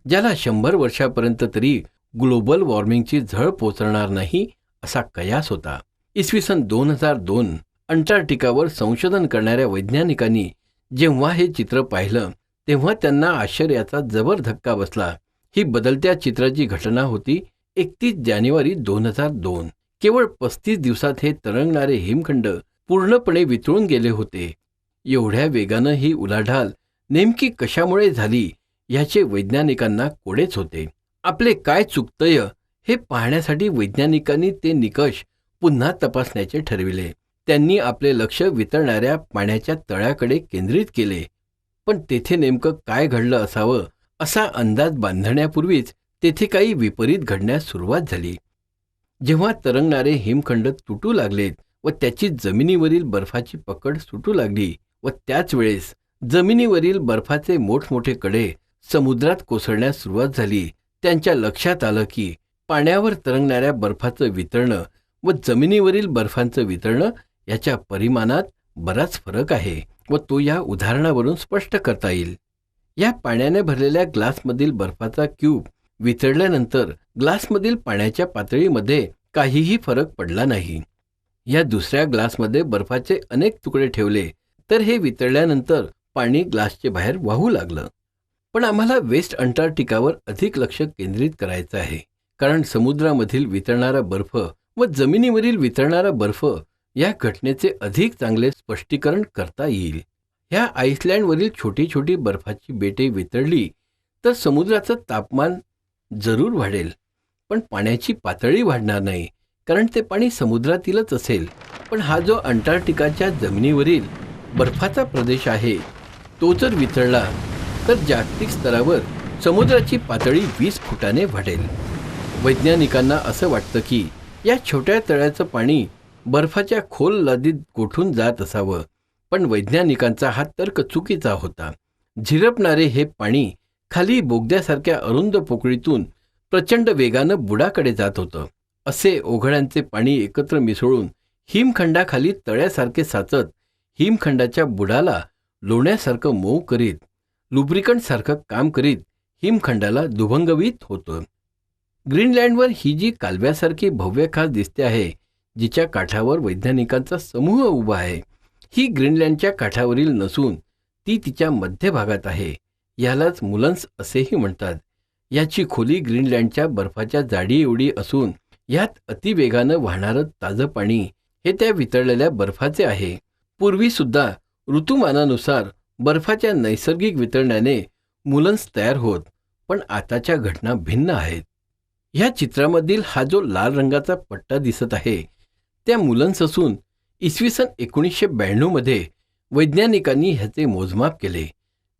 S2: ज्याला 100 वर्षापर्यंत तरी ग्लोबल वॉर्मिंगची झळ पोचणार नाही असा कयास होता. इसवी सन 2002 अंटार्क्टिकावर संशोधन करणाऱ्या वैज्ञानिकांनी जेव्हा हे चित्र पाहिलं तेव्हा त्यांना आश्चर्याचा जबर धक्का बसला. ही बदलत्या चित्राची घटना होती 31 जानेवारी 2002. केवळ 35 दिवसात हे तरंगणारे हिमखंड पूर्णपणे वितळून गेले होते. एवढ्या वेगानं ही उलाढाल नेमकी कशामुळे झाली याचे वैज्ञानिकांना कोडेच होते. आपले काय चुकतंय हे पाहण्यासाठी वैज्ञानिकांनी ते निकष पुन्हा तपासण्याचे ठरविले. त्यांनी आपले लक्ष वितळणाऱ्या पाण्याच्या तळ्याकडे केंद्रित केले, पण तेथे नेमकं काय घडलं असावं असा अंदाज बांधण्यापूर्वीच तेथे काही विपरीत घडण्यास सुरुवात झाली. जेव्हा तरंगणारे हिमखंड तुटू लागलेत व त्याची जमिनीवरील बर्फाची पकड सुटू लागली व त्याच वेळेस जमिनीवरील बर्फाचे मोठमोठे कडे समुद्रात कोसळण्यास सुरुवात झाली, त्यांच्या लक्षात आलं की पाण्यावर तरंगणाऱ्या बर्फाचं वितळणं व जमिनीवरील बर्फांचं वितळणं याच्या परिमाणात बराच फरक आहे व तो या उदाहरणावरून स्पष्ट करता येईल. या पाण्याने भरलेल्या ग्लासमधील बर्फाचा क्यूब वितळल्यानंतर ग्लासमधील पाण्याच्या पातळीमध्ये काहीही फरक पडला नाही. या दुसऱ्या ग्लासमध्ये बर्फाचे अनेक तुकडे ठेवले तर हे वितळल्यानंतर पाणी ग्लासचे बाहेर वाहू लागलं. पण आम्हाला वेस्ट अंटार्क्टिकावर अधिक लक्ष केंद्रित करायचं आहे, कारण समुद्रामधील वितळणारा बर्फ व जमिनीवरील वितळणारा बर्फ या घटनेचे अधिक चांगले स्पष्टीकरण करता येईल. ह्या आइसलँडवरील छोटी छोटी बर्फाची बेटे वितळली तर समुद्राचं तापमान जरूर वाढेल, पण पाण्याची पातळी वाढणार नाही, कारण ते पाणी समुद्रातीलच असेल. पण हा जो अंटार्क्टिकाच्या जमिनीवरील बर्फाचा प्रदेश आहे तो जर वितळला तर जागतिक स्तरावर समुद्राची पातळी 20 फुटाने वाढेल. वैज्ञानिकांना असं वाटतं की या छोट्या तळ्याचं पाणी बर्फाच्या खोल लादीत गोठून जात असावं, पण वैज्ञानिकांचा हा तर्क चुकीचा होता. झिरपणारे हे पाणी खाली बोगद्यासारख्या अरुंद पोकळीतून प्रचंड वेगानं बुडाकडे जात होतं. असे ओघळ्यांचे पाणी एकत्र मिसळून हिमखंडाखाली तळ्यासारखे साचत हिमखंडाच्या बुडाला लोण्यासारखं मऊ करीत, लुब्रिकंटसारखं काम करीत हिमखंडाला दुभंगवीत होतं. ग्रीनलँडवर ही जी कालव्यासारखी भव्य खाच दिसते आहे, जिच्या काठावर वैज्ञानिकांचा समूह उभा आहे, ही ग्रीनलँडच्या काठावरील नसून ती तिच्या मध्यभागात आहे. यालाच मुलन्स असेही म्हणतात. याची खोली ग्रीनलँडच्या बर्फाच्या जाडी एवढी असून यात अतिवेगानं वाहणारं ताजं पाणी हे त्या वितळलेल्या बर्फाचे आहे. पूर्वीसुद्धा ऋतुमानानुसार बर्फाच्या नैसर्गिक वितळण्याने मुलन्स तयार होत, पण आताच्या घटना भिन्न आहेत. ह्या चित्रामधील हा जो लाल रंगाचा पट्टा दिसत आहे त्या मुलन्स असून इसवी सन 1992 मध्ये वैज्ञानिकांनी ह्याचे मोजमाप केले.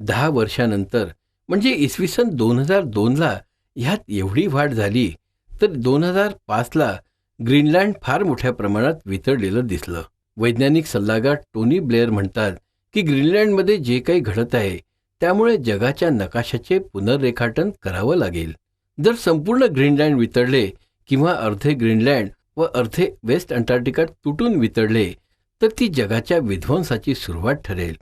S2: 10 वर्षानंतर म्हणजे इसवी सन 2002ला ह्यात एवढी वाढ झाली तर 2005ला ग्रीनलँड फार मोठ्या प्रमाणात वितळलेलं दिसलं. वैज्ञानिक सल्लागार टोनी ब्लेअर म्हणतात की ग्रीनलँडमध्ये जे काही घडत आहे त्यामुळे जगाच्या नकाशाचे पुनर्रेखाटन करावं लागेल. जर संपूर्ण ग्रीनलँड वितळले किंवा अर्धे ग्रीनलँड व अर्धे वेस्ट अंटार्क्टिका तुटून वितळले तर ती जगाच्या विध्वंसाची सुरुवात ठरेल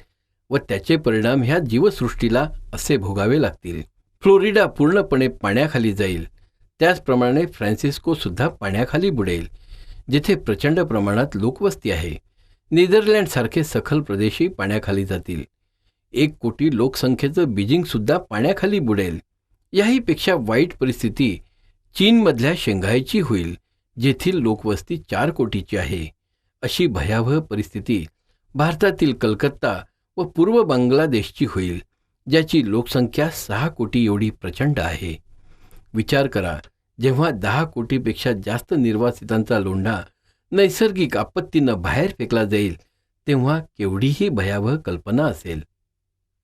S2: व त्याचे परिणाम ह्या जीवसृष्टीला असे भोगावे लागतील. फ्लोरिडा पूर्णपणे पाण्याखाली जाईल. त्याचप्रमाणे फ्रान्सिस्को सुद्धा पाण्याखाली बुडेल, जिथे प्रचंड प्रमाणात लोकवस्ती आहे. नेदरलँडसारखे सखल प्रदेशही पाण्याखाली जातील. 1 कोटी लोकसंख्येचं बीजिंग सुद्धा पाण्याखाली बुडेल. याहीपेक्षा वाईट परिस्थिती चीनमधल्या शेंघायची होईल, जेथील लोकवस्ती 4 कोटीची आहे. अशी भयावह परिस्थिती भारतातील कलकत्ता व पूर्व बांगलादेशची होईल, ज्याची लोकसंख्या 6 कोटी एवढी प्रचंड आहे. विचार करा, जेव्हा 10 कोटीपेक्षा जास्त निर्वासितांचा लोंढा नैसर्गिक आपत्तीनं बाहेर फेकला जाईल, तेव्हा केवढीही भयावह कल्पना असेल.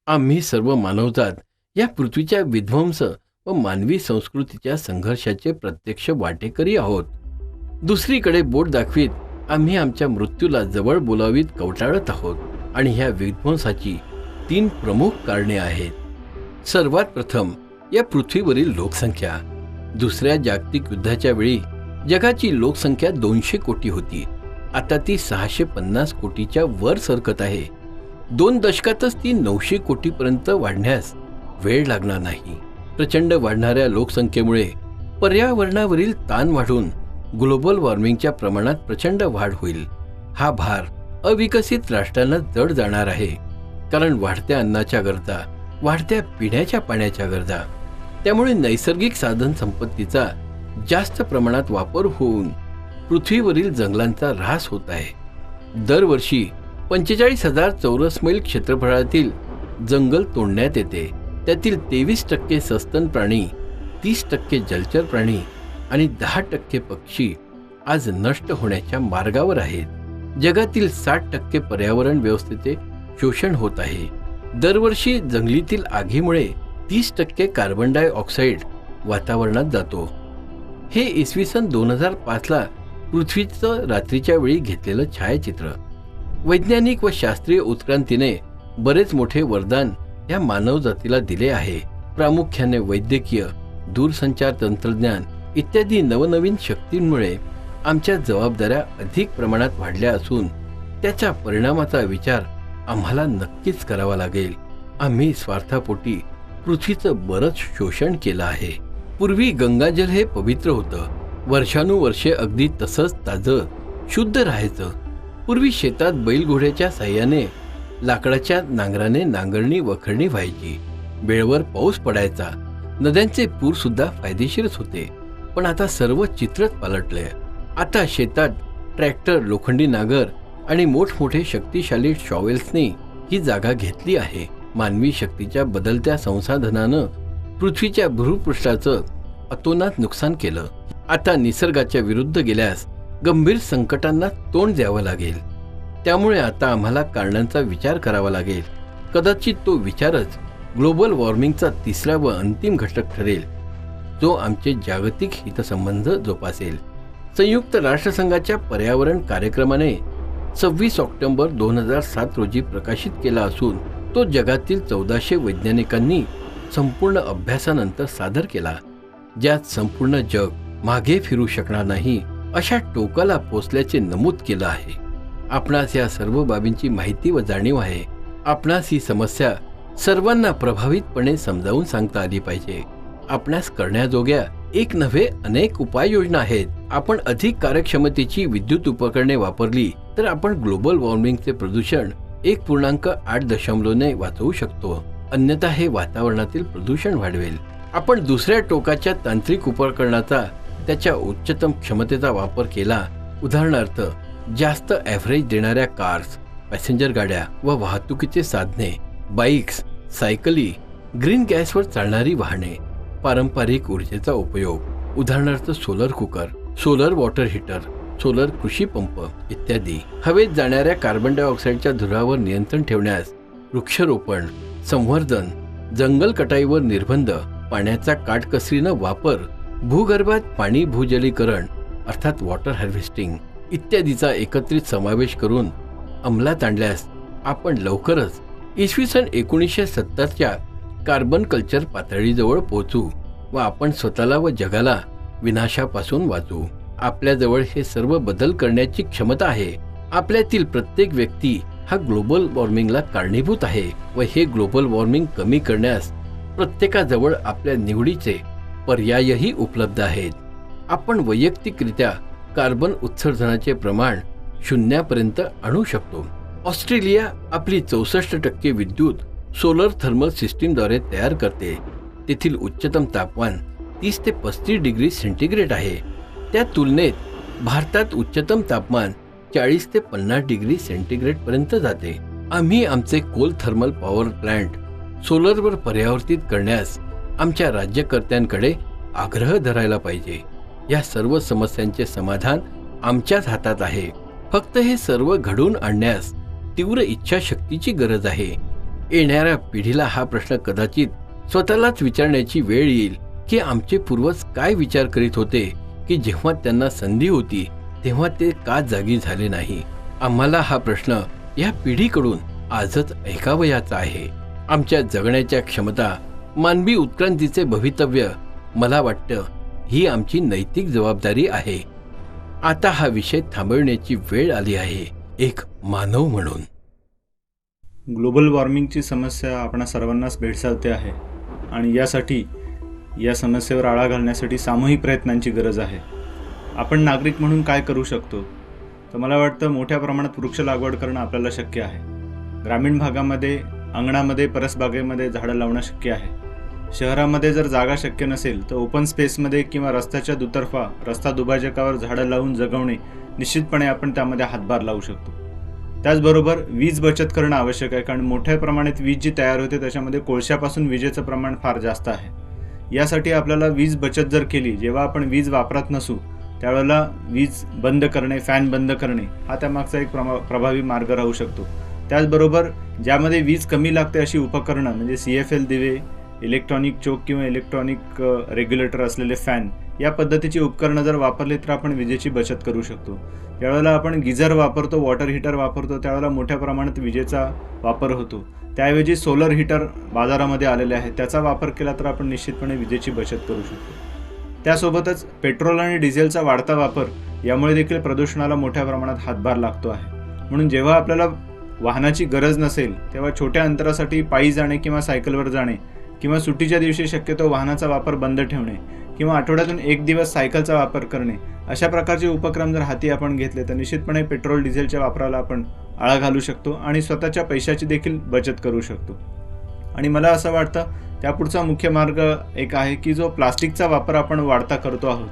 S2: आम्ही सर्व मानवजात या पृथ्वीच्या विध्वंस व मानवी संस्कृतीच्या संघर्षाचे प्रत्यक्ष वाटेकरी आहोत. दुसरीकडे बोट दाखवीत आम्ही आमच्या मृत्यूला जवळ बोलावीत कवटाळत आहोत. आणि ह्या विध्वंसाची 3 प्रमुख कारणे आहेत. सर्वात प्रथम या पृथ्वीवरील लोकसंख्या. दुसऱ्या जागतिक युद्धाच्या वेळी जगाची लोकसंख्या 200 कोटी होती. आता ती 650 कोटीच्या वर सरकत आहे. 2 दशकातच ती 900 कोटीपर्यंत वाढण्यास वेळ लागणार नाही. प्रचंड वाढणाऱ्या लोकसंख्येमुळे पर्यावरणावरील ताण वाढून ग्लोबल वॉर्मिंगच्या प्रमाणात प्रचंड वाढ होईल. हा भार अविकसित राष्ट्रांना जड जाणार आहे, कारण वाढत्या अन्नाच्या गरजा, वाढत्या पिण्याच्या पाण्याच्या गरजा, त्यामुळे नैसर्गिक साधन संपत्तीचा जास्त प्रमाणात वापर होऊन पृथ्वीवरील जंगलांचा ऱ्हास होत आहे. दरवर्षी 45,000 चौरस मैल क्षेत्रफळातील जंगल तोडण्यात येते. त्यातील 23% सस्तन प्राणी, 30% जलचर प्राणी आणि 10% पक्षी आज नष्ट होण्याच्या मार्गावर आहेत. जगातील 60% पर्यावरण व्यवस्थेचे शोषण होत आहे. दरवर्षी जंगलीतील आगीमुळे 30% कार्बन डायऑक्साईड वातावरणात जातो. हे इसवी सन 2005ला पृथ्वीचं रात्रीच्या वेळी घेतलेलं छायाचित्र. वैज्ञानिक व शास्त्रीय उत्क्रांतीने बरेच मोठे वरदान या मानवजातीला दिले आहे. प्रामुख्याने वैद्यकीय, दूरसंचार तंत्रज्ञान इत्यादी नवनवीन शक्तींमुळे आमच्या जबाबदाऱ्या अधिक प्रमाणात वाढल्या असून त्याच्या परिणामाचा विचार आम्हाला नक्कीच करावा लागेल. आम्ही स्वार्थापोटी पृथ्वीचं बरंच शोषण केलं आहे. पूर्वी गंगाजल हे पवित्र होतं. वर्षानुवर्षे अगदी तसंच ताजं, शुद्ध राहायचं. पूर्वी शेतात बैलघोड्याच्या साह्याने लाकडाच्या नांगराने नांगरणी वखरणी व्हायची. वेळेवर पाऊस पडायचा. नद्यांचे पूर सुद्धा फायदेशीरच होते. पण आता सर्व चित्रच पालटले. आता शेतात ट्रॅक्टर, लोखंडी नांगर आणि मोठमोठे शक्तिशाली शॉवेल्सनी ही जागा घेतली आहे. मानवी शक्तीच्या बदलत्या संसाधनानं पृथ्वीच्या भूपृष्ठाचं अतोनात नुकसान केलं. आता निसर्गाच्या विरुद्ध गेल्यास गंभीर संकटांना तोंड द्यावं लागेल. त्यामुळे आता आम्हाला कारणांचा विचार करावा लागेल. कदाचित तो विचारच ग्लोबल वॉर्मिंगचा 3रा व अंतिम घटक ठरेल, जो आमचे जागतिक हितसंबंध जोपासेल. संयुक्त राष्ट्रसंघाच्या पर्यावरण कार्यक्रमाने 26 ऑक्टोबर 2007 रोजी प्रकाशित केला असून तो जगातील 1400 वैज्ञानिकांनी संपूर्ण अभ्यासानंतर सादर केला, ज्यात संपूर्ण जग मागे फिरू शकणार नाही अशा टोकाला पोचल्याचे नमूद केलं आहे. आपणास या सर्व बाबींची माहिती व जाणीव आहे. आपणास ही समस्या सर्वांना प्रभावितपणे समजावून सांगता आली पाहिजे. आपणास करण्याजोग्या एक नव्हे अनेक उपाययोजना आहेत. आपण अधिक कार्यक्षमतेची विद्युत उपकरणे वापरली तर आपण ग्लोबल वॉर्मिंगचे प्रदूषण 1.8 ने वाचवू शकतो. अन्यथा हे वातावरणातील प्रदूषण वाढवेल. आपण दुसऱ्या टोकाच्या तांत्रिक उपकरणाचा त्याच्या उच्चतम क्षमतेचा वापर केला, उदाहरणार्थ जास्त ॲव्हरेज देणाऱ्या कार्स, पॅसेंजर गाड्या व वाहतुकीचे साधने, बाईक्स, सायकली, ग्रीन गॅसवर चालणारी वाहने, पारंपरिक ऊर्जेचा उपयोग, उदाहरणार्थ solar cooker, solar water heater, solar कृषी पंप इत्यादी. हवेत जाणाऱ्या कार्बन डायऑक्साईडच्या धुरावर नियंत्रण ठेवण्यास वृक्षारोपण, संवर्धन, जंगल कटाईवर निर्बंध, पाण्याचा काटकसरीनं वापर, भूगर्भात पाणी भूजलीकरण अर्थात वॉटर हार्वेस्टिंग इत्यादीचा एकत्रित समावेश करून अंमलात आणल्यास आपण लवकरच इसवी सन 1970च्या कार्बन कल्चर पातळीजवळ पोहोचू व आपण स्वतःला व जगाला विनाशापासून वाचवू. आपल्याजवळ हे सर्व बदल करण्याची क्षमता आहे. आपल्यातील प्रत्येक व्यक्ती हा ग्लोबल वॉर्मिंगला कारणीभूत आहे व हे ग्लोबल वॉर्मिंग कमी करण्यास प्रत्येकाजवळ आपल्या निवडीचे पर्यायही उपलब्ध आहेत. आपण वैयक्तिकरित्या कार्बन उत्सर्जनाचे प्रमाण 0पर्यंत आणू शकतो. ऑस्ट्रेलिया आपली 64% विद्युत सोलर थर्मल सिस्टीमद्वारे तयार करते. तेथील उच्चतम तापमान 30 ते 35 डिग्री सेंटीग्रेड आहे. त्या तुलनेत भारतात उच्चतम तापमान 40 ते 50 डिग्री सेंटीग्रेड पर्यंत जाते. आम्ही आमचे कोल थर्मल पॉवर प्लांट सोलरवर पर्यावर्तित करण्यास आमच्या राज्यकर्त्यांकडे आग्रह धरायला पाहिजे. या सर्व समस्यांचे समाधान आमच्याच हातात आहे. फक्त हे सर्व घडवून आणण्यास तीव्र इच्छाशक्तीची गरज आहे. येणाऱ्या पिढीला हा प्रश्न कदाचित स्वतःलाच विचारण्याची वेळ येईल की आमचे पूर्वज काय विचार करीत होते की जेव्हा त्यांना संधी होती तेव्हा ते का जागी झाले नाही. आम्हाला हा प्रश्न या पिढीकडून आजच ऐकावयाचा आहे. आमच्या जगण्याच्या क्षमता, मानवी उत्क्रांतीचे भवितव्य, मला वाटतं ही आमची नैतिक जबाबदारी आहे. आता हा विषय थांबवण्याची वेळ आली आहे, एक मानव म्हणून.
S3: ग्लोबल वॉर्मिंगची समस्या आपणा सर्वांनाच भेडसावते आहे आणि यासाठी या समस्येवर आळा घालण्यासाठी सामूहिक प्रयत्नांची गरज आहे. आपण नागरिक म्हणून काय करू शकतो, तर मला वाटतं मोठ्या प्रमाणात वृक्ष लागवड करणं आपल्याला शक्य आहे. ग्रामीण भागामध्ये अंगणामध्ये परसबागेमध्ये झाडं लावणं शक्य आहे. शहरामध्ये जर जागा शक्य नसेल तर ओपन स्पेसमध्ये किंवा रस्त्याच्या दुतर्फा रस्ता दुभाजकावर झाडं लावून जगवणे निश्चितपणे आपण त्यामध्ये हातभार लावू शकतो. त्याचबरोबर वीज बचत करणं आवश्यक आहे, कारण मोठ्या प्रमाणात वीज जी तयार होते त्याच्यामध्ये कोळशापासून विजेचं प्रमाण फार जास्त आहे. यासाठी आपल्याला वीज बचत जर केली, जेव्हा आपण वीज वापरत नसू त्यावेळेला वीज बंद करणे, फॅन बंद करणे हा त्यामागचा एक प्रभावी मार्ग राहू शकतो. त्याचबरोबर ज्यामध्ये वीज कमी लागते अशी उपकरणं म्हणजे CFL दिवे, इलेक्ट्रॉनिक चोक किंवा इलेक्ट्रॉनिक रेग्युलेटर असलेले फॅन या पद्धतीची उपकरणं जर वापरली तर आपण विजेची बचत करू शकतो. ज्यावेळेला आपण गिझर वापरतो, वॉटर हीटर वापरतो त्यावेळेला मोठ्या प्रमाणात विजेचा वापर होतो. त्याऐवजी सोलर हीटर बाजारामध्ये आलेले आहेत, त्याचा वापर केला तर आपण निश्चितपणे विजेची बचत करू शकतो. त्यासोबतच पेट्रोल आणि डिझेलचा वाढता वापर यामुळे देखील प्रदूषणाला मोठ्या प्रमाणात हातभार लागतो आहे. म्हणून जेव्हा आपल्याला वाहनाची गरज नसेल तेव्हा छोट्या अंतरासाठी पायी जाणे किंवा सायकलवर जाणे किंवा सुट्टीच्या दिवशी शक्यतो वाहनाचा वापर बंद ठेवणे किंवा आठवड्यातून एक दिवस सायकलचा वापर करणे अशा प्रकारचे उपक्रम जर हाती आपण घेतले तर निश्चितपणे पेट्रोल डिझेलच्या वापराला आपण आळा घालू शकतो आणि स्वतःच्या पैशाची देखील बचत करू शकतो. आणि मला असं वाटतं त्यापुढचा मुख्य मार्ग एक आहे की जो प्लास्टिकचा वापर आपण वाढता करतो आहोत.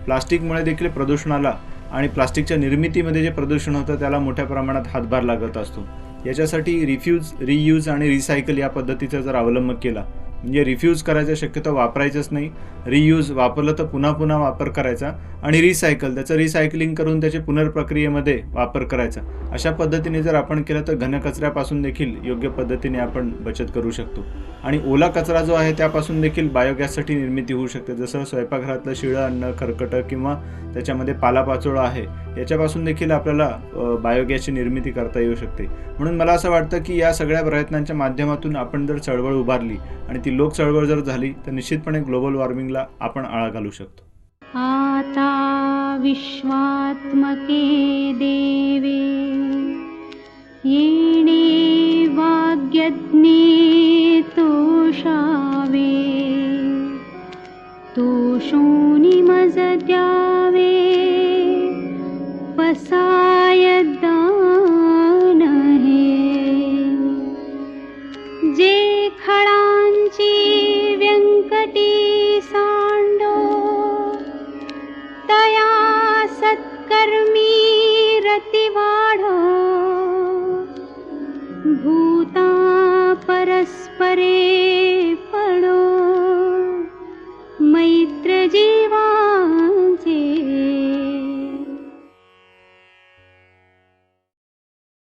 S3: प्लास्टिकमुळे देखील प्रदूषणाला आणि प्लास्टिकच्या निर्मितीमध्ये जे प्रदूषण होतं त्याला मोठ्या प्रमाणात हातभार लागत असतो. याच्यासाठी रिफ्यूज, रियूज आणि रिसायकल या पद्धतीचा जर अवलंब केला, म्हणजे रिफ्यूज करायचं शक्यतो वापरायचंच नाही, रियूज वापरलं तर पुन्हा पुन्हा वापर करायचा आणि रिसायकल त्याचं रिसायकलिंग करून त्याचे पुनर्प्रक्रियेमध्ये वापर करायचा. अशा पद्धतीने जर आपण केलं तर घनकचऱ्यापासून देखील योग्य पद्धतीने आपण बचत करू शकतो. आणि ओला कचरा जो आहे त्यापासून देखील बायोगॅससाठी निर्मिती होऊ शकते. जसं स्वयंपाकघरातलं शिळं अन्न, खरकटं किंवा त्याच्यामध्ये पालापाचोळा आहे याच्यापासून देखील आपल्याला बायोगॅसची निर्मिती करता येऊ शकते. म्हणून मला असं वाटतं की या सगळ्या प्रयत्नांच्या माध्यमातून आपण जर चळवळ उभारली आणि ती लोक चळवळ जर झाली तर निश्चितपणे ग्लोबल वॉर्मिंगला आपण आळा घालू शकतो.
S4: आता विश्वात्मके देवे येणे वाग्यज्ञे तोषावे तोषोनी मज द्यावे पसाय दान हे जे खळांची व्यंकटी सांडो तया सत्कर्मी रतिवाढ भूता परस्परे